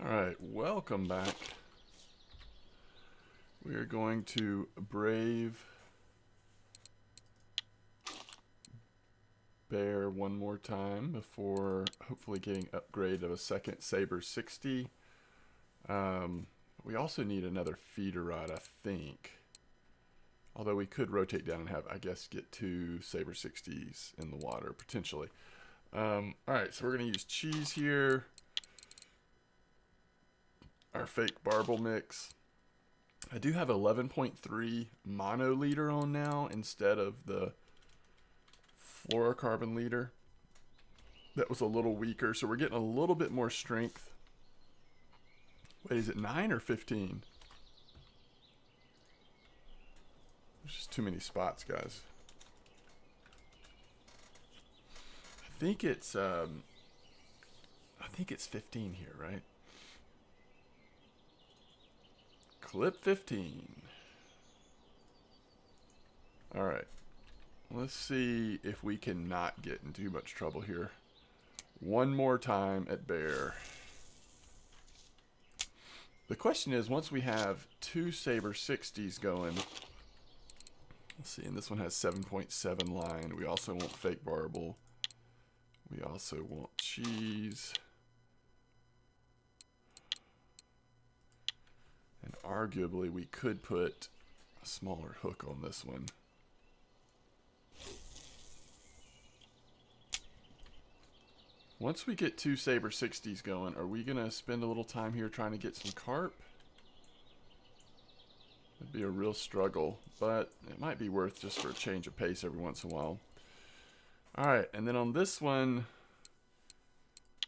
Alright, welcome back. We are going to brave Bear one more time before hopefully getting upgrade of a second Saber 60. We also need another feeder rod, I think. Although we could rotate down and have, I guess, get two Saber 60s in the water, potentially. Alright, so we're going to use cheese here. Our fake barbel mix. I do have 11.3 mono liter on now instead of the fluorocarbon liter. That was a little weaker, so we're getting a little bit more strength. Wait, is it 9 or 15? There's just too many spots, guys. I think it's 15 here, right? Clip 15. Alright. Let's see if we can not get in too much trouble here. One more time at Bear. The question is, once we have two Saber 60s going, let's see, and this one has 7.7 line. We also want fake barbel. We also want cheese. And arguably, we could put a smaller hook on this one. Once we get two Saber 60s going, are we going to spend a little time here trying to get some carp? It'd be a real struggle, but it might be worth just for a change of pace every once in a while. Alright, and then on this one,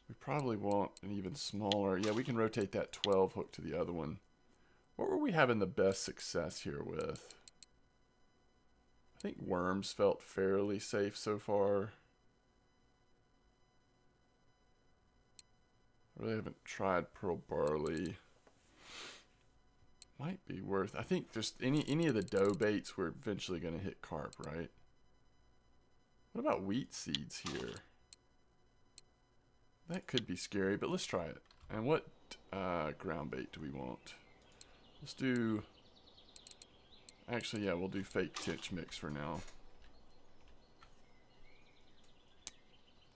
we probably want an even smaller. Yeah, we can rotate that 12 hook to the other one. What were we having the best success here with? I think worms felt fairly safe so far. I really haven't tried pearl barley. Might be worth. I think just any of the dough baits we're eventually going to hit carp, right? What about wheat seeds here? That could be scary, but let's try it. And what ground bait do we want? Let's do, actually, yeah, we'll do fake titch mix for now.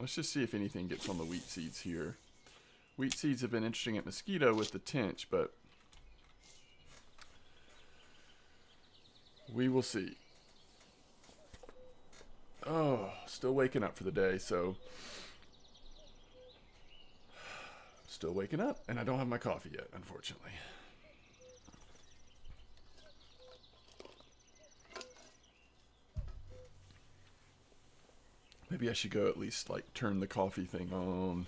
Let's just see if anything gets on the wheat seeds here. Wheat seeds have been interesting at Mosquito with the tench, but we will see. Oh, still waking up for the day, so still waking up, and I don't have my coffee yet, unfortunately. Maybe I should go at least like turn the coffee thing on,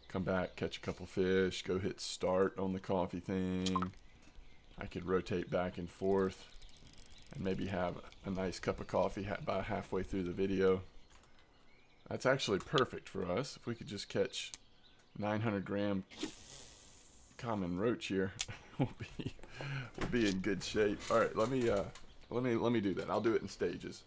come back, catch a couple fish, go hit start on the coffee thing. I could rotate back and forth and maybe have a nice cup of coffee by halfway through the video. That's actually perfect for us. If we could just catch 900 gram common roach here, we'll be in good shape. All right, let me do that. I'll do it in stages.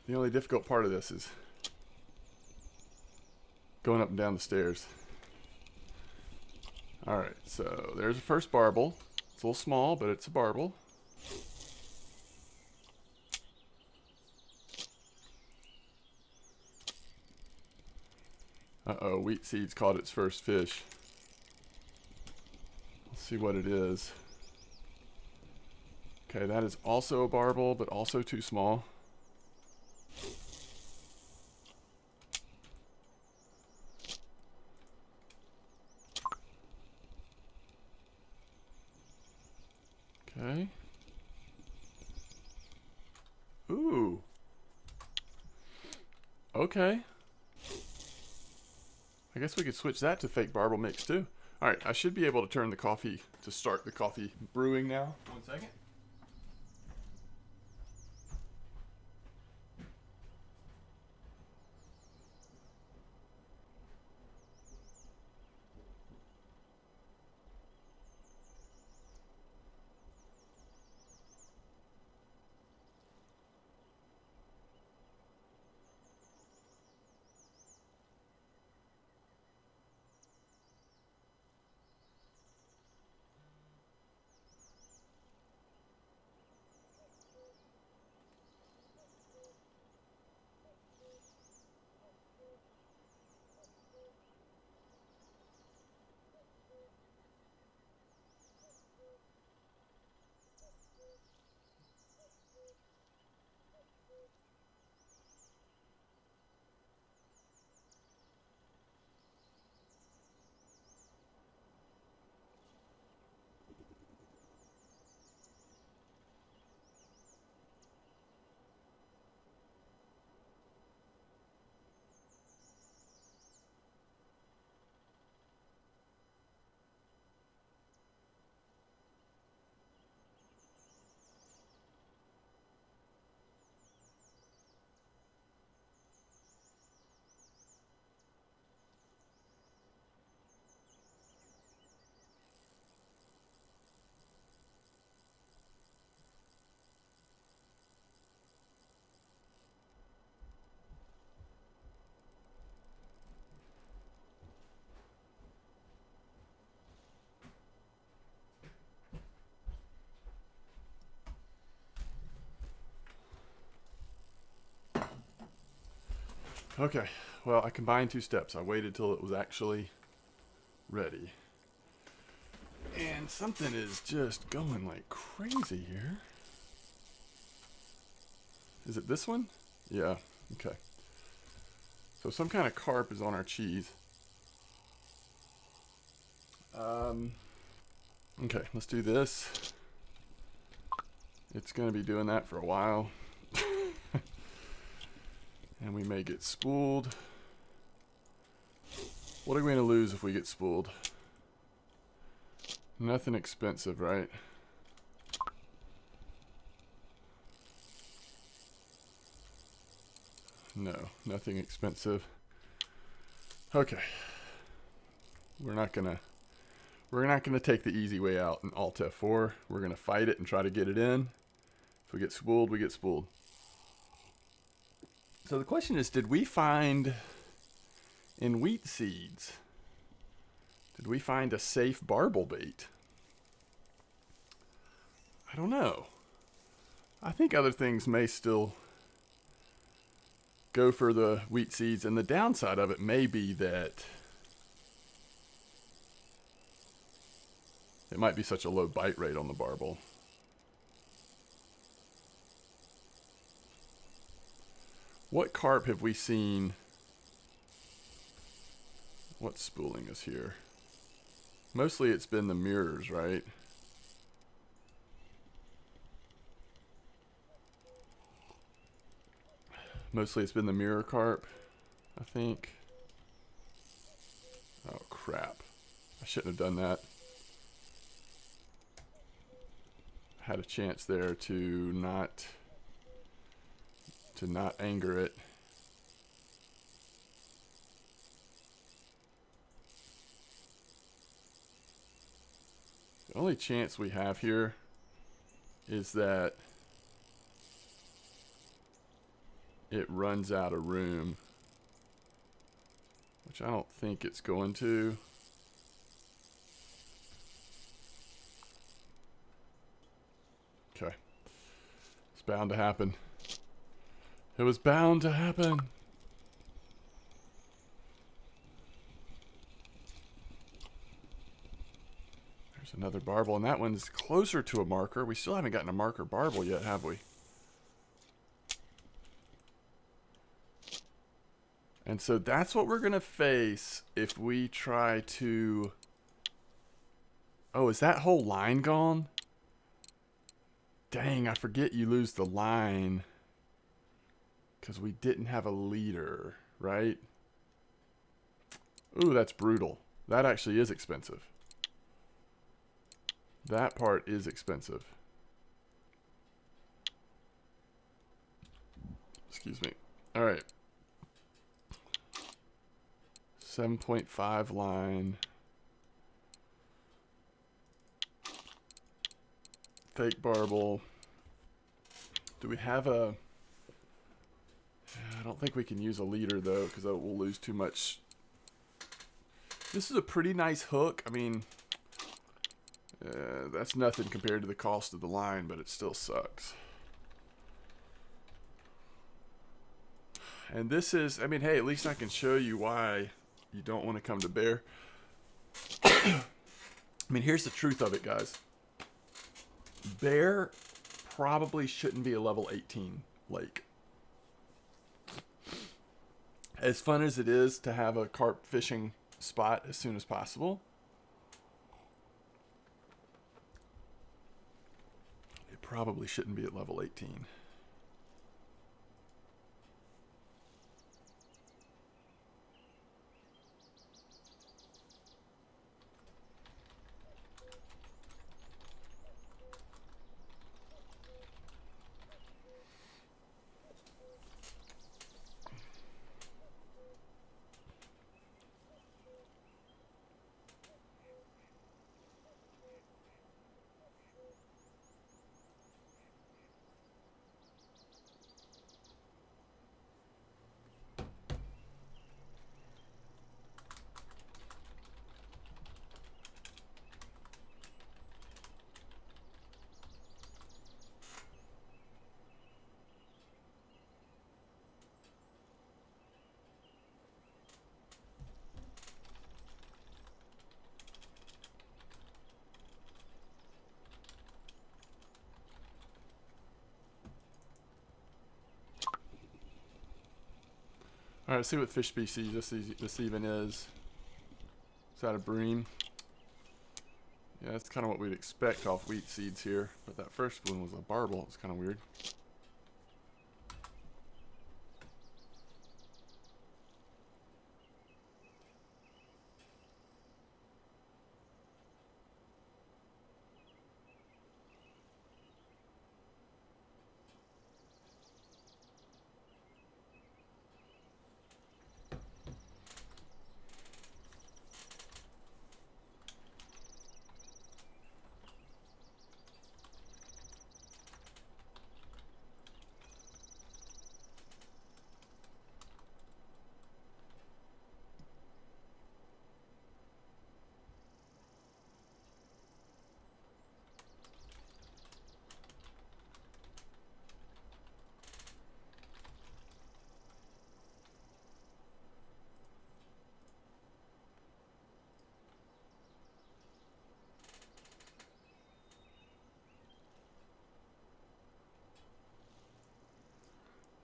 The only difficult part of this is going up and down the stairs. Alright, so there's the first barbel. It's a little small, but it's a barbel. Uh-oh, wheat seeds caught its first fish. Let's see what it is. Okay, that is also a barbel, but also too small. Okay. Ooh. Okay. I guess we could switch that to fake barbel mix too. All right, I should be able to turn the coffee to start the coffee brewing now. 1 second. Okay, well, I combined 2 steps. I waited till it was actually ready. And something is just going like crazy here. Is it this one? Yeah, okay. So some kind of carp is on our cheese. Okay, let's do this. It's going to be doing that for a while. And we may get spooled. What are we going to lose if we get spooled? Nothing expensive, right? No, nothing expensive. Okay. We're not gonna take the easy way out in Alt F4. We're gonna fight it and try to get it in. If we get spooled, we get spooled. So the question is, did we find in wheat seeds, did we find a safe barbel bait? I don't know. I think other things may still go for the wheat seeds, and the downside of it may be that it might be such a low bite rate on the barbel. What carp have we seen? What's spooling us here? Mostly it's been the mirrors, right? Mostly it's been the mirror carp, I think. Oh crap. I shouldn't have done that. I had a chance there to not anger it. The only chance we have here is that it runs out of room, which I don't think it's going to. Okay. It's bound to happen. It was bound to happen. There's another barbel, and that one's closer to a marker. We still haven't gotten a marker barbel yet, have we? And so that's what we're going to face if we try to... Oh, is that whole line gone? Dang, I forget you lose the line. Because we didn't have a leader, right? Ooh, that's brutal. That actually is expensive. That part is expensive. Excuse me. All right. 7.5 line. Fake barbel. Do we have a... I don't think we can use a leader though, because we'll lose too much. This is a pretty nice hook. I mean, that's nothing compared to the cost of the line, but it still sucks. And this is, I mean, hey, at least I can show you why you don't want to come to bear. I mean, here's the truth of it, guys. Bear probably shouldn't be a level 18 lake. As fun as it is to have a carp fishing spot as soon as possible, it probably shouldn't be at level 18. All right, let's see what fish species this even is. Is that a bream? Yeah, that's kind of what we'd expect off wheat seeds here. But that first one was a barbel. It's kind of weird.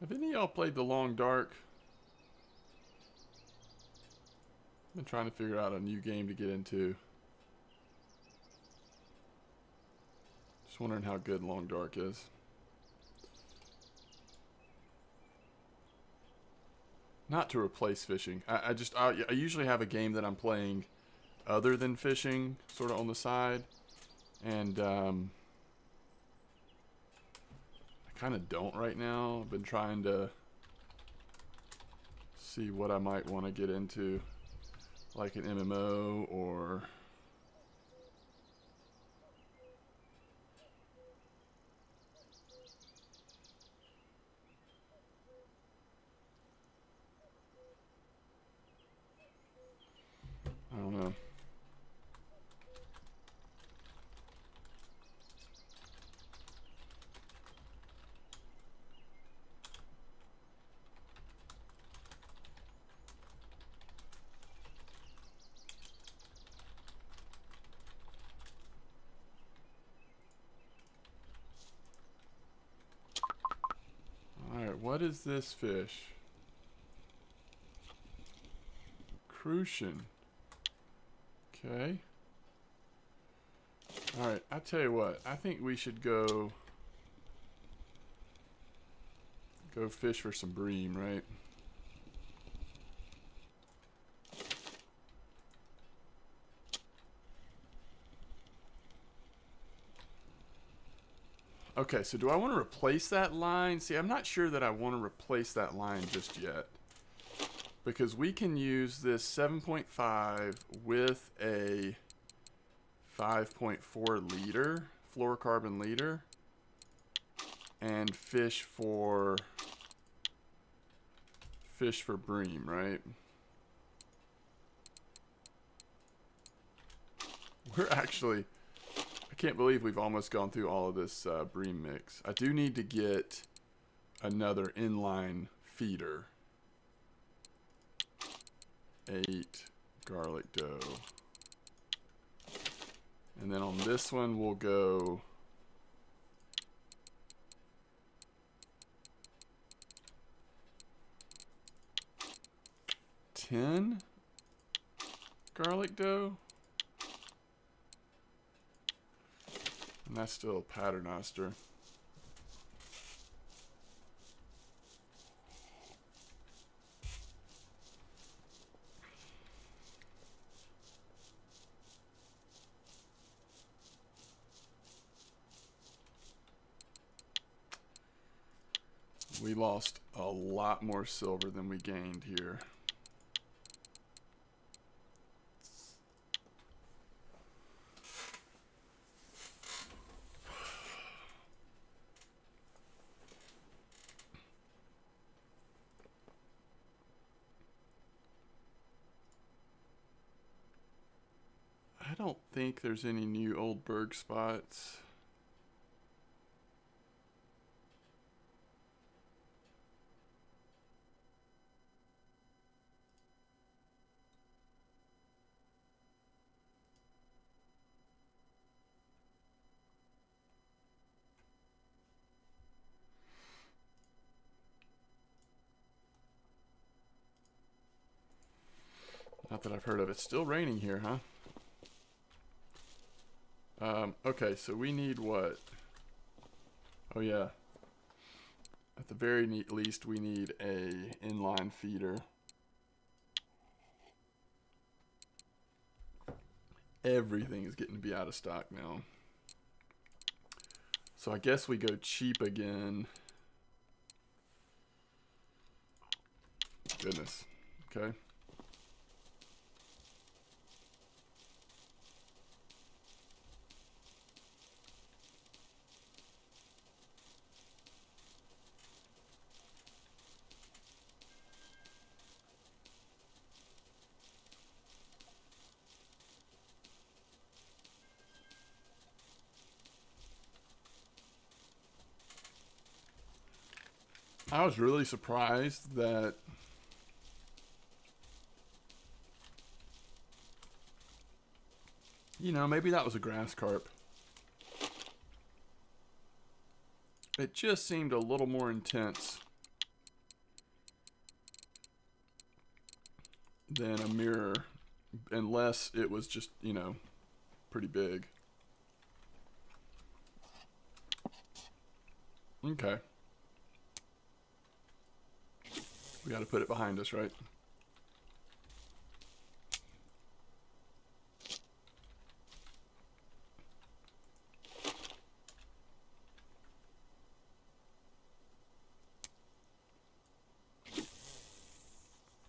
Have any of y'all played The Long Dark? I've been trying to figure out a new game to get into. Just wondering how good Long Dark is. Not to replace fishing. I usually have a game that I'm playing other than fishing, sort of on the side. And I kind of don't right now. I've been trying to see what I might want to get into, like an MMO or... I don't know. what is this fish? Crucian. Okay. Alright, I tell you what. I think we should go fish for some bream, right? Okay, so do I want to replace that line? See, I'm not sure that I want to replace that line just yet. Because we can use this 7.5 with a 5.4 liter fluorocarbon leader and fish for bream, right? We're actually, I can't believe we've almost gone through all of this bream mix. I do need to get another inline feeder. 8 garlic dough. And then on this one we'll go 10 garlic dough. And that's still a paternoster. We lost a lot more silver than we gained here. I don't think there's any new old berg spots. Not that I've heard of. It's still raining here, huh? Okay, so we need what? Oh yeah. At the very least, we need a inline feeder. Everything is getting to be out of stock now. So I guess we go cheap again. Goodness. Okay. I was really surprised that maybe that was a grass carp. It just seemed a little more intense than a mirror, unless it was just, pretty big. Okay. We got to put it behind us, right?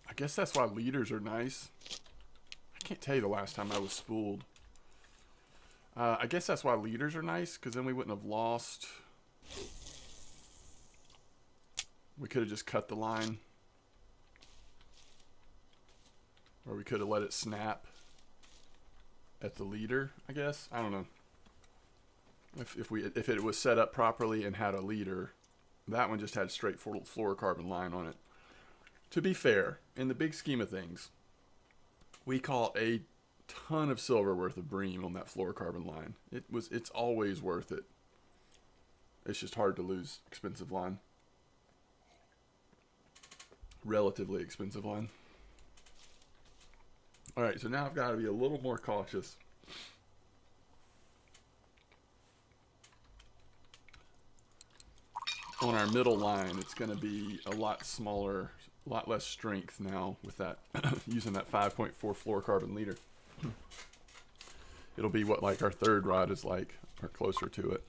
I guess that's why leaders are nice. I can't tell you the last time I was spooled. I guess that's why leaders are nice, because then we wouldn't have lost. We could have just cut the line. Or we could have let it snap at the leader, I guess. I don't know. If it was set up properly and had a leader, that one just had straight fluorocarbon line on it. To be fair, in the big scheme of things, we caught a ton of silver worth of bream on that fluorocarbon line. It's always worth it. It's just hard to lose expensive line. relatively expensive line. All right, so now I've got to be a little more cautious. On our middle line, it's going to be a lot smaller, a lot less strength now with that, using that 5.4 fluorocarbon leader. It'll be what like our third rod is like, or closer to it.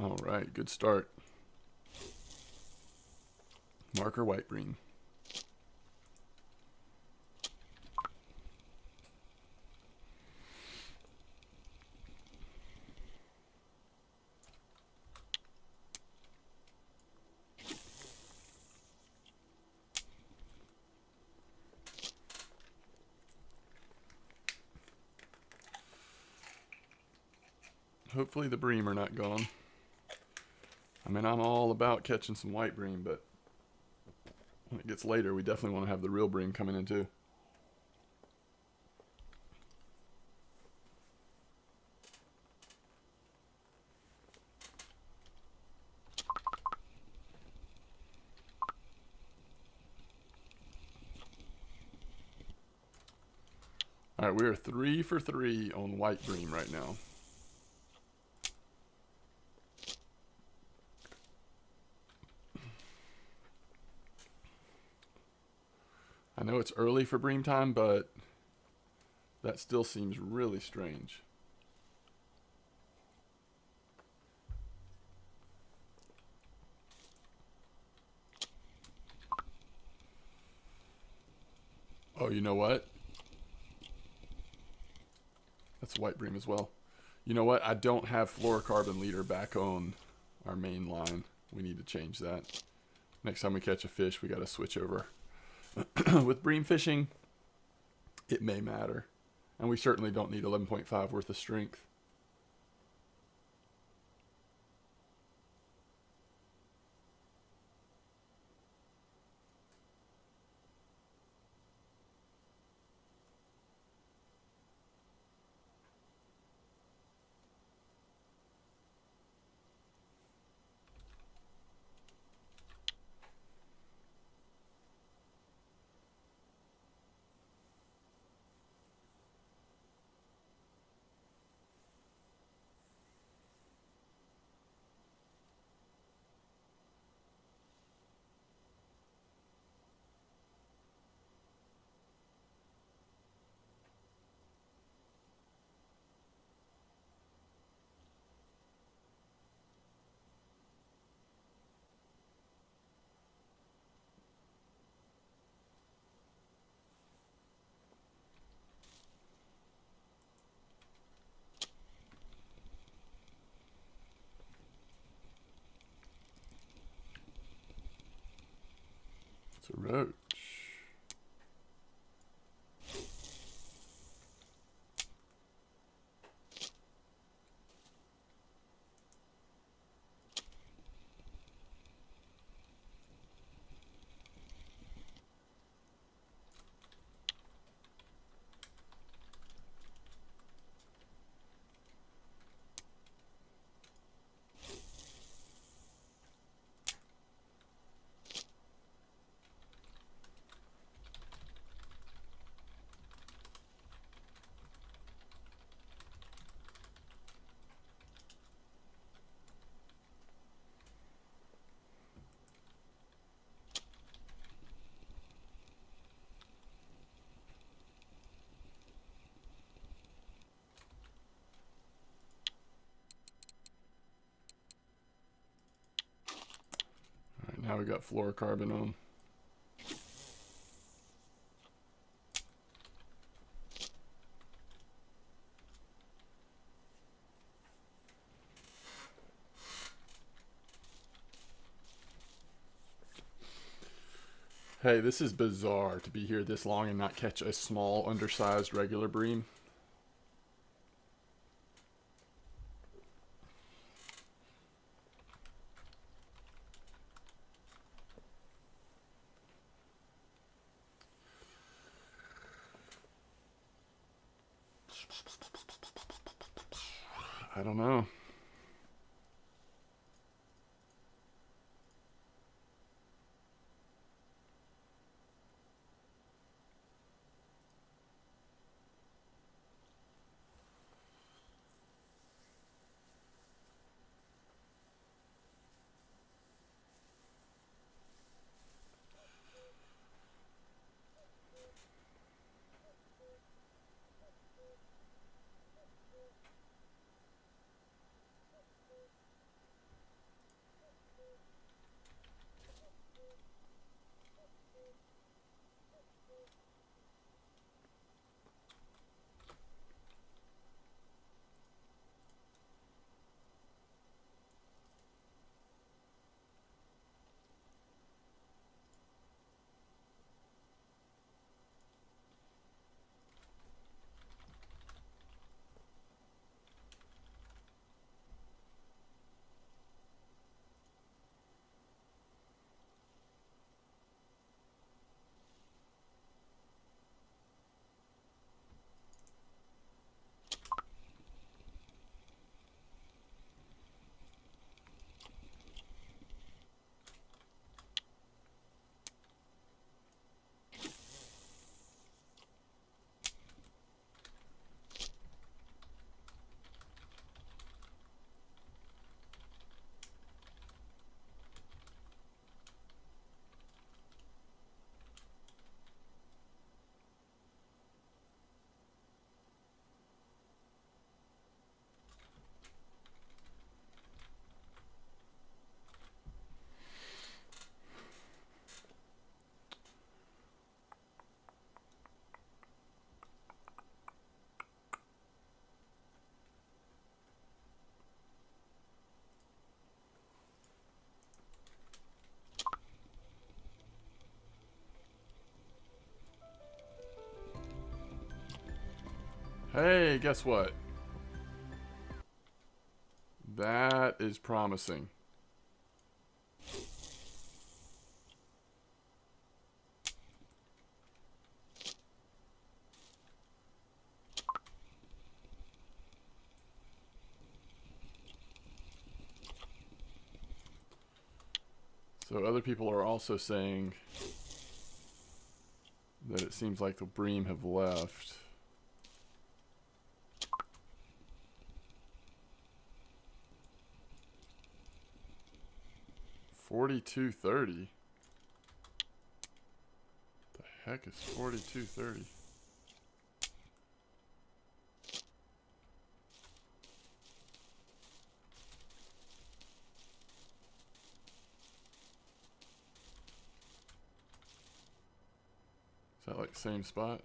All right, good start. Marker white bream. Hopefully the bream are not gone. I mean, I'm all about catching some white bream, but when it gets later, we definitely want to have the real bream coming in too. All right, we are 3 for 3 on white bream right now. I know it's early for bream time, but that still seems really strange. Oh, you know what? That's white bream as well. You know what? I don't have fluorocarbon leader back on our main line. We need to change that. Next time we catch a fish, we got to switch over. With bream fishing, it may matter. And we certainly don't need 11.5 worth of strength. It's a roach. All right, now we got fluorocarbon on. Hey, this is bizarre to be here this long and not catch a small, undersized regular bream. I don't know. Hey, guess what? That is promising. So other people are also saying that it seems like the Bream have left. $42.30. The heck is $42.30? Is that like the same spot?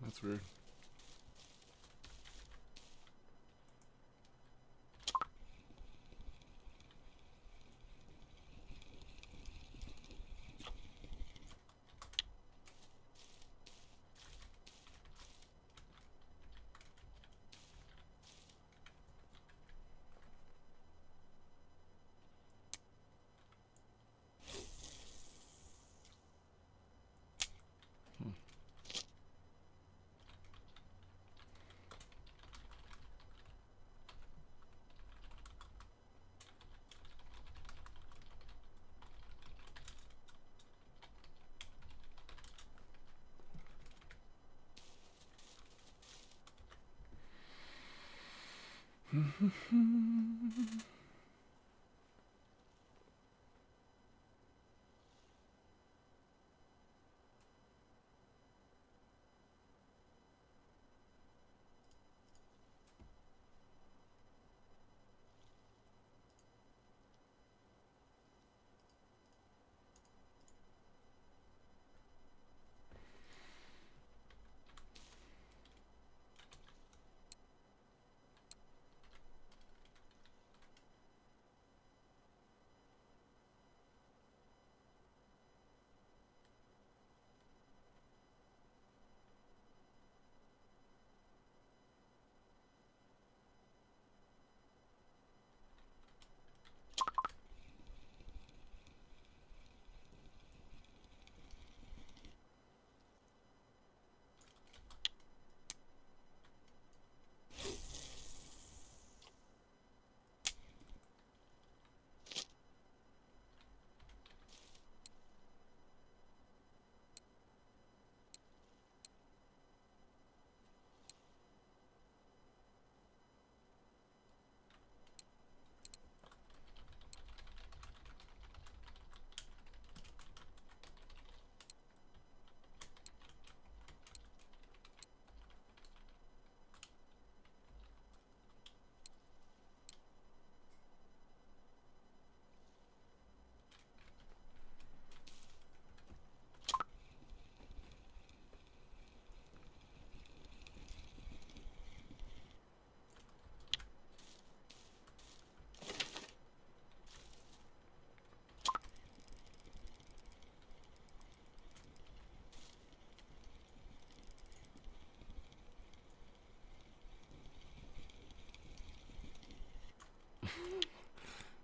That's weird.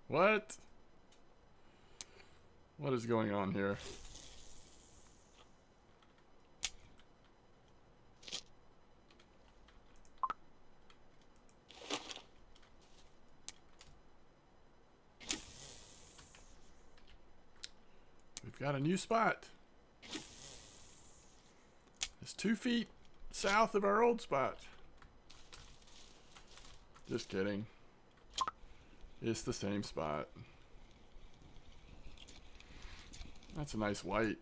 What? What is going on here? We've got a new spot. It's 2 feet south of our old spot. Just kidding. It's the same spot. That's a nice white.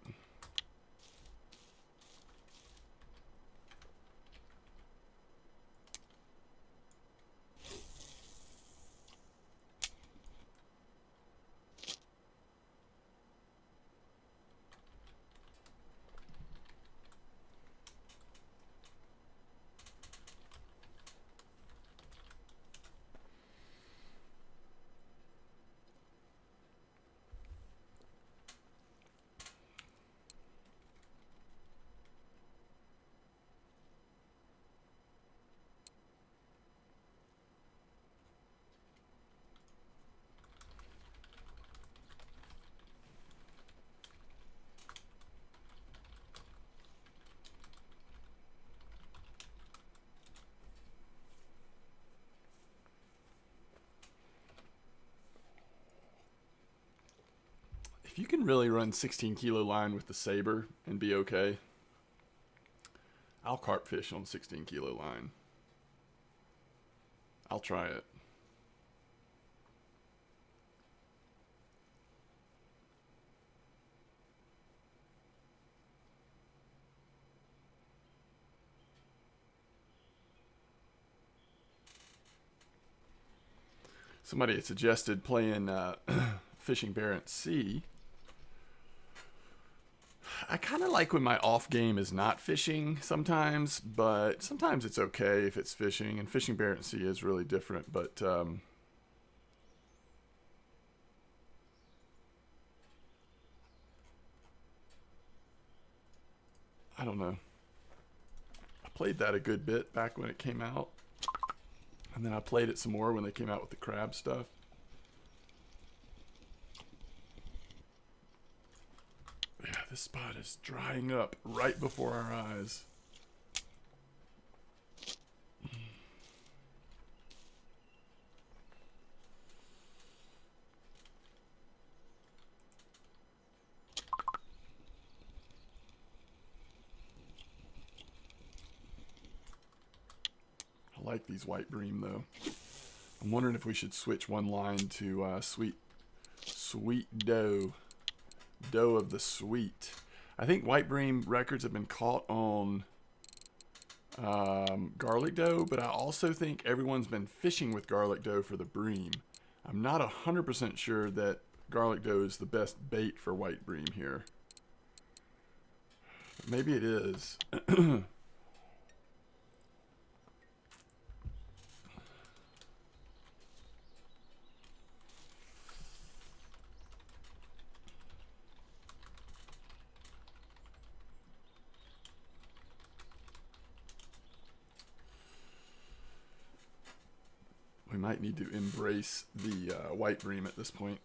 If you can really run 16 kilo line with the Saber and be okay, I'll carp fish on 16 kilo line. I'll try it. Somebody had suggested playing Fishing Barents Sea. I kind of like when my off game is not fishing sometimes, but sometimes it's okay if it's fishing, and Fishing Barents Sea is really different, but I don't know. I played that a good bit back when it came out, and then I played it some more when they came out with the crab stuff. Yeah, this spot is drying up right before our eyes. I like these white bream though. I'm wondering if we should switch one line to sweet doe. Doe of the sweet. I think white bream records have been caught on garlic doe, but I also think everyone's been fishing with garlic doe for the bream. I'm not 100% sure that garlic doe is the best bait for white bream here. Maybe it is. We might need to embrace the white bream at this point.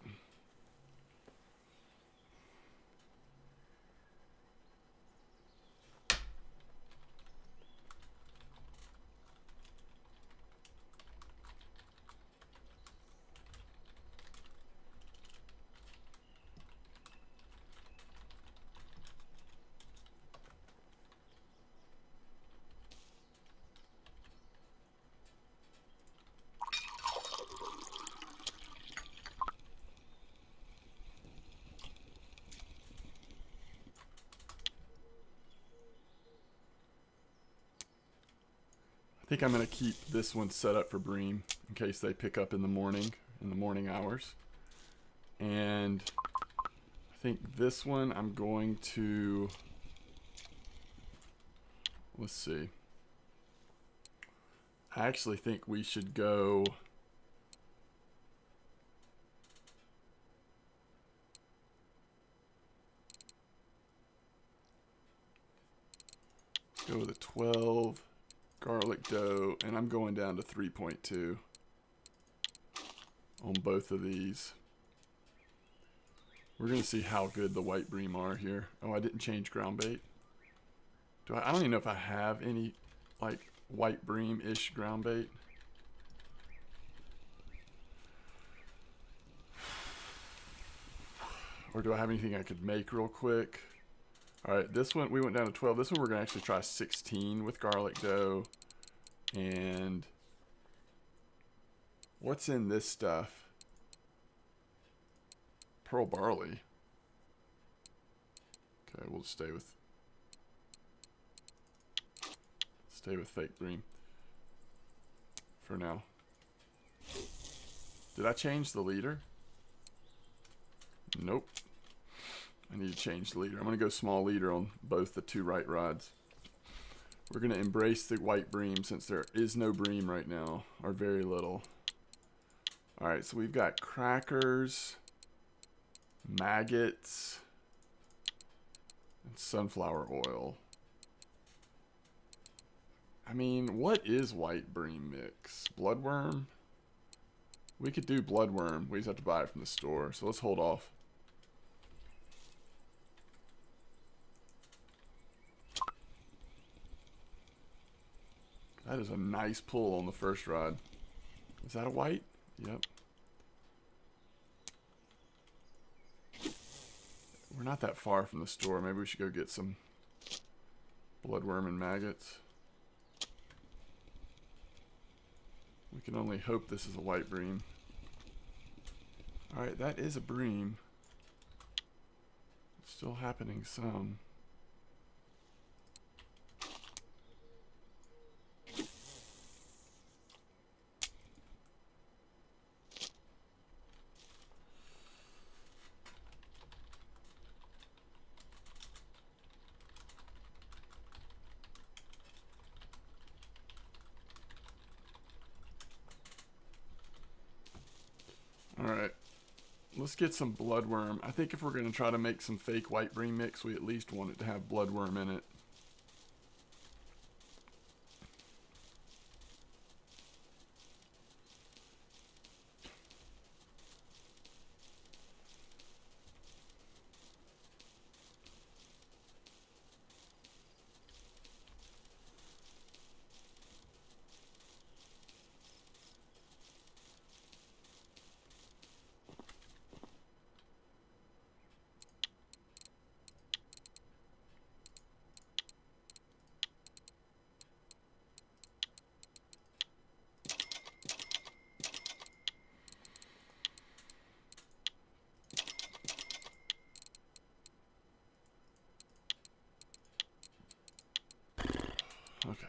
I think I'm going to keep this one set up for bream in case they pick up in the morning hours. And I think this one I'm going to, let's see. I actually think we should go with a 12 garlic doe, and I'm going down to 3.2 on both of these. We're going to see how good the white bream are here. Oh, I didn't change ground bait. I don't even know if I have any like white bream-ish ground bait. Or do I have anything I could make real quick? Alright, this one, we went down to 12. This one we're going to actually try 16 with garlic doe. And what's in this stuff? Pearl barley. Okay, we'll stay with fake bream for now. Did I change the leader? Nope. I need to change the leader. I'm going to go small leader on both the two right rods. We're going to embrace the white bream since there is no bream right now, or very little. Alright, so we've got crackers, maggots, and sunflower oil. I mean, what is white bream mix? Bloodworm? We could do bloodworm. We just have to buy it from the store, so let's hold off. That is a nice pull on the first rod. Is that a white? Yep. We're not that far from the store. Maybe we should go get some bloodworm and maggots. We can only hope this is a white bream. Alright, that is a bream. It's still happening some. Alright, let's get some bloodworm. I think if we're going to try to make some fake white bream mix, we at least want it to have bloodworm in it. Okay.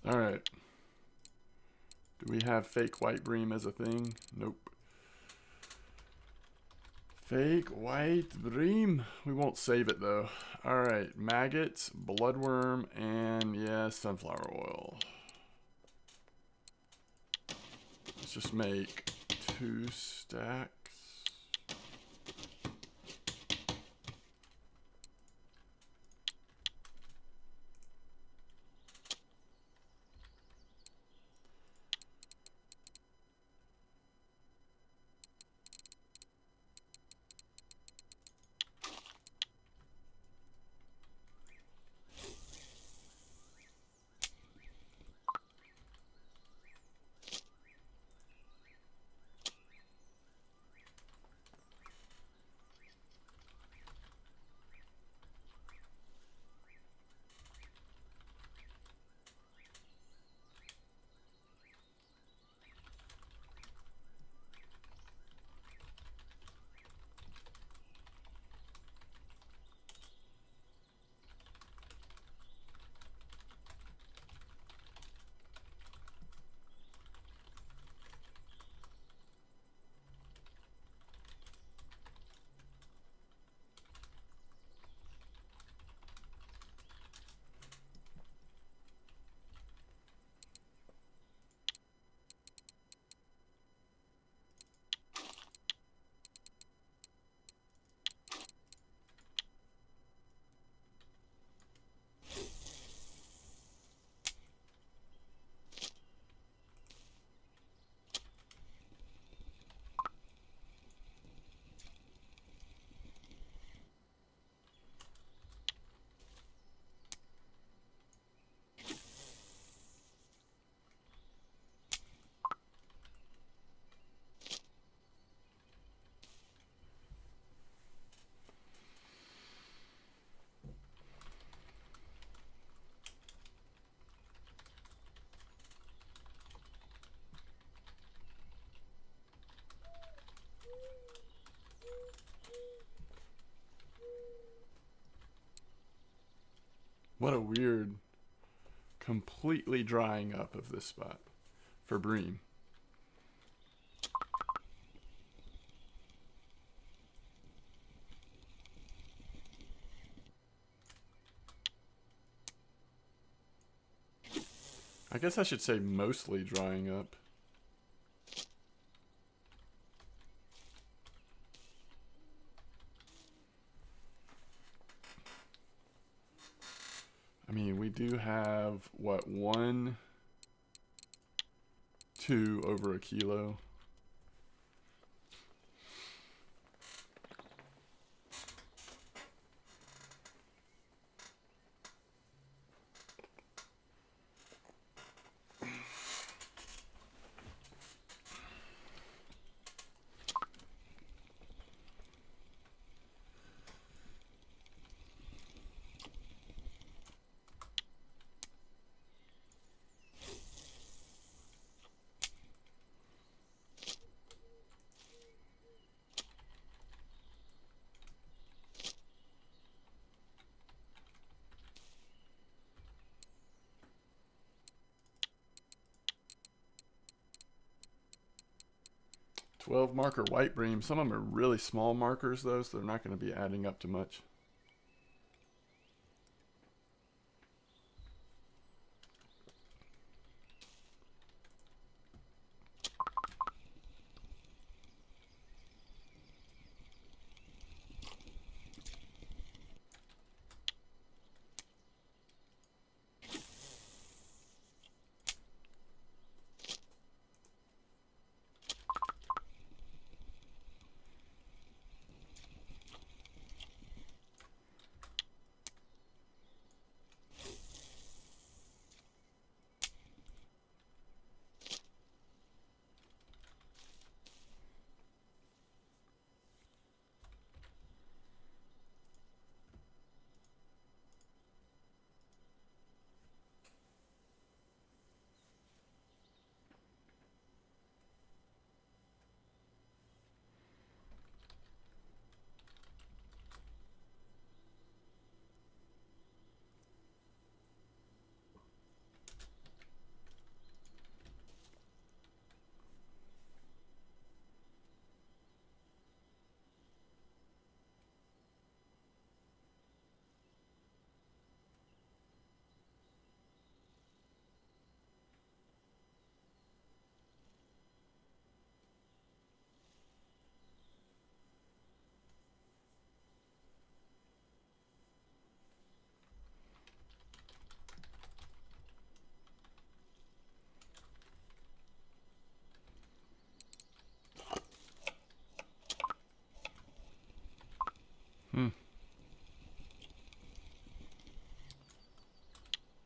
Alright. Do we have fake white bream as a thing? Nope. Fake white bream. We won't save it though. Alright, maggots, bloodworm, and yeah, sunflower oil. Let's just make 2 stacks. weird completely drying up of this spot for bream. I guess I should say mostly drying up. I mean, we do have, what, 1, 2 over a kilo. Twelve marker white bream. Some of them are really small markers though, so they're not going to be adding up to much.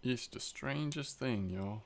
It's the strangest thing, y'all.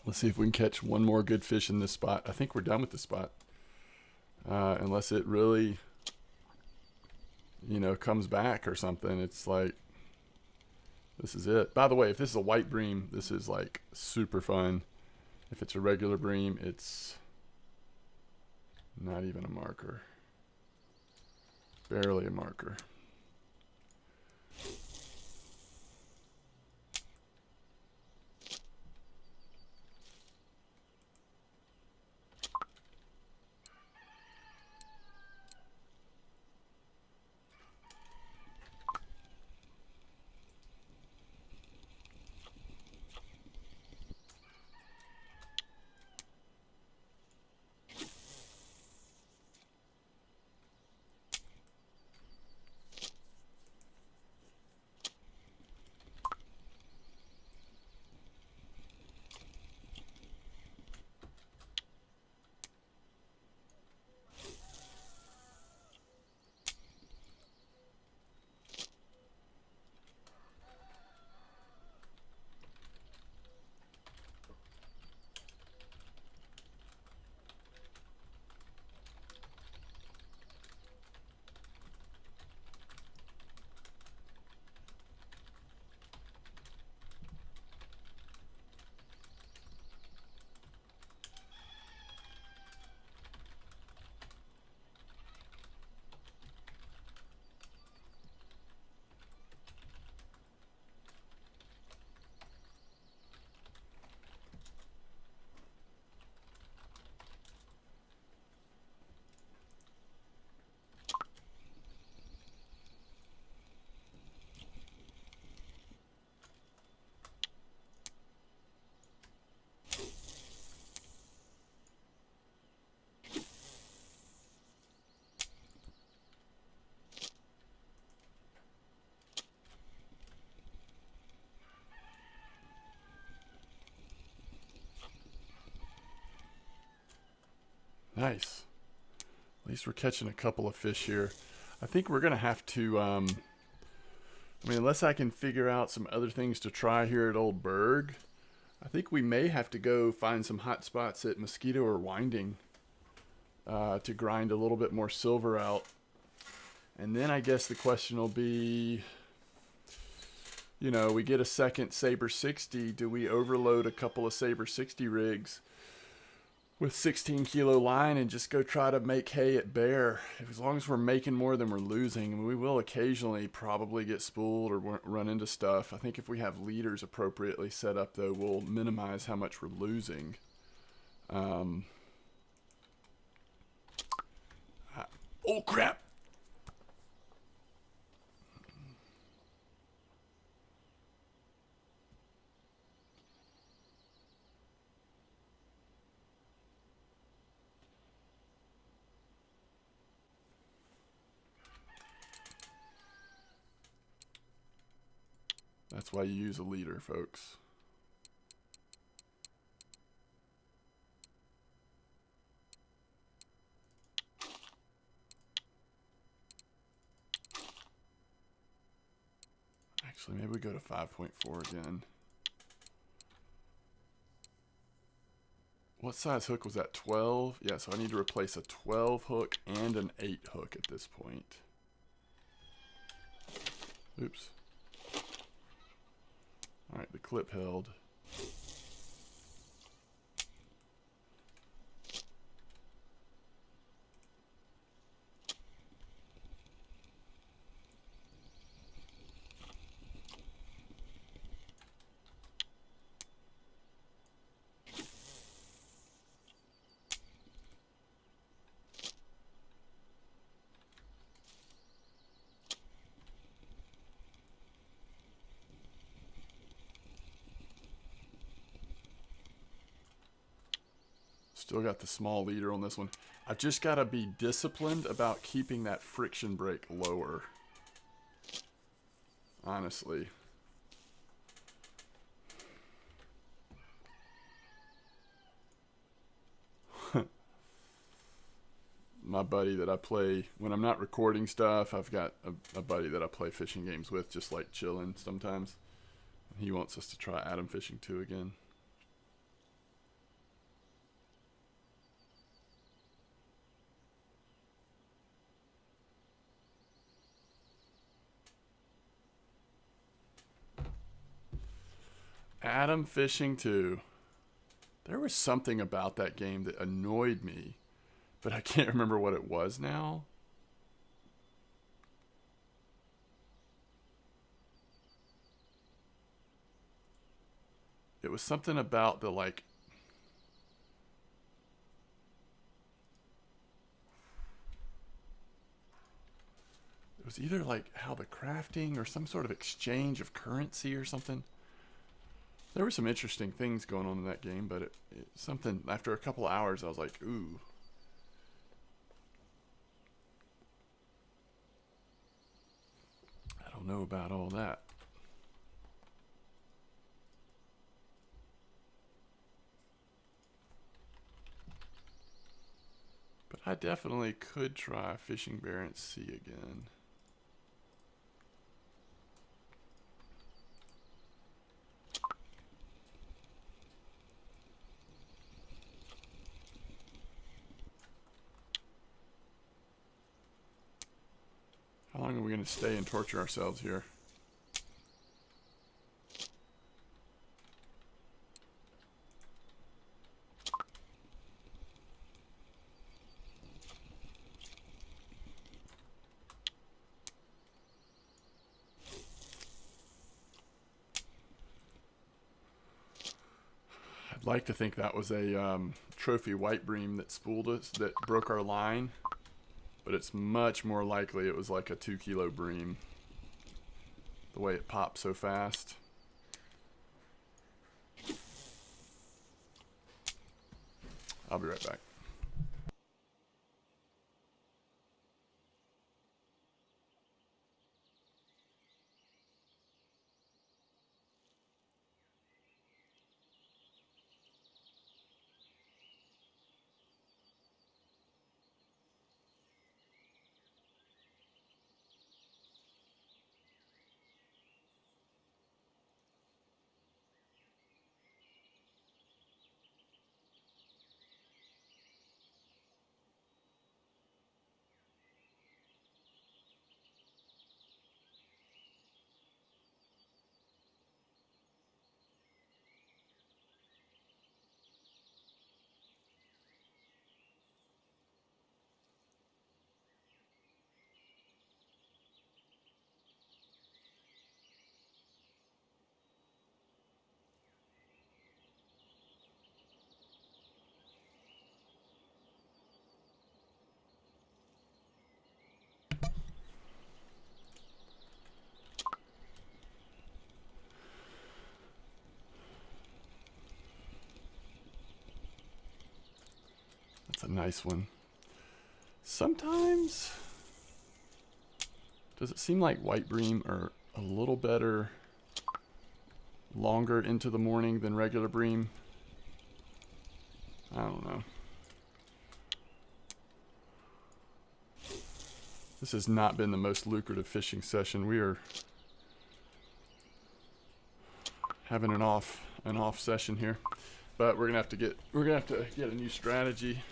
Let's see if we can catch one more good fish in this spot. I think we're done with the spot. Unless it really, you know, comes back or something. It's like, this is it. By the way, if this is a white bream, this is like super fun. If it's a regular bream, it's not even a marker. Barely a marker. Nice. At least we're catching a couple of fish here. I think we're going to have to, I mean, unless I can figure out some other things to try here at Old Berg, I think we may have to go find some hot spots at Mosquito or Winding to grind a little bit more silver out. And then I guess the question will be, you know, we get a second Saber 60. Do we overload a couple of Saber 60 rigs with 16 kilo line and just go try to make hay at Bear? As long as we're making more than we're losing, we will occasionally probably get spooled or run into stuff. I think if we have leaders appropriately set up, though, we'll minimize how much we're losing. Oh crap! That's why you use a leader, folks. Actually, maybe we go to 5.4 again. What size hook was that? 12? Yeah, so I need to replace a 12 hook and an 8 hook at this point. Oops. Alright, the clip held. Still got the small leader on this one. I've just got to be disciplined about keeping that friction brake lower. Honestly. My buddy that I play, when I'm not recording stuff, I've got a buddy that I play fishing games with, just like chilling sometimes. He wants us to try Atom Fishing 2 again. Atom Fishing 2. There was something about that game that annoyed me, but I can't remember what it was now. it was something about the like. It was either like how the crafting or some sort of exchange of currency or something. There were some interesting things going on in that game, but something after a couple hours, I was like, ooh. I don't know about all that. But I definitely could try fishing Barents Sea again. How long are we going to stay and torture ourselves here? I'd like to think that was a trophy white bream that spooled us, that broke our line. But it's much more likely it was like a 2 kilo bream. The way it popped so fast. I'll be right back. That's a nice one. Sometimes, does it seem like white bream are a little better longer into the morning than regular bream? I don't know. This has not been the most lucrative fishing session. We are having an off session here, but we're gonna have to get a new strategy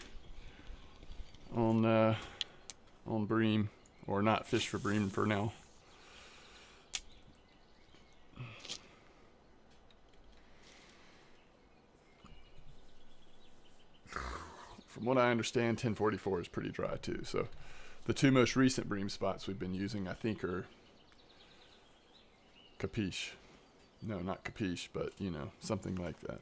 on bream, or not fish for bream for now. From what I understand, 1044 is pretty dry too. So the two most recent bream spots we've been using, I think, are Capiche. No, not Capiche, but you know, something like that.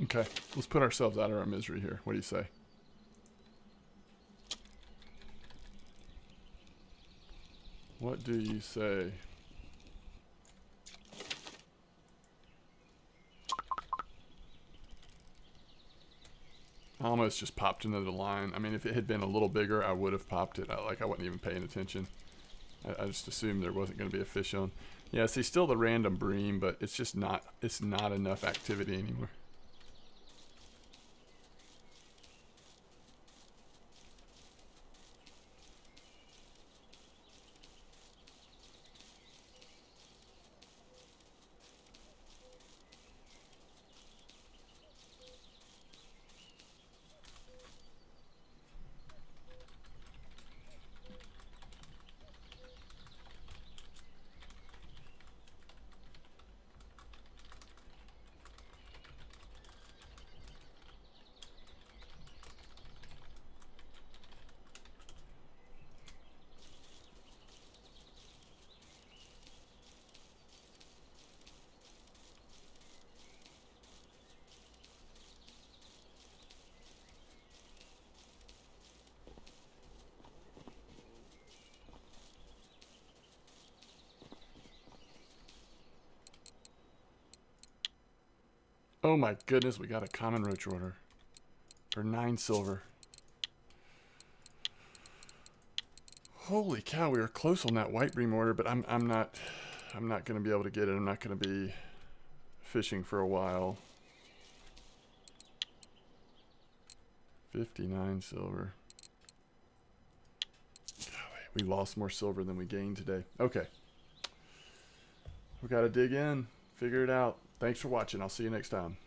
Okay, let's put ourselves out of our misery here. What do you say? What do you say? I almost just popped another line. I mean, if it had been a little bigger, I would have popped it. I wasn't even paying attention. I just assumed there wasn't going to be a fish on. Yeah, see, still the random bream, but it's just not, it's not enough activity anymore. Oh my goodness, we got a common roach order for 9 silver. Holy cow, we were close on that white bream order, but I'm not going to be able to get it. I'm not going to be fishing for a while. 59 silver. Golly, we lost more silver than we gained today. Okay. We got to dig in, figure it out. Thanks for watching. I'll see you next time.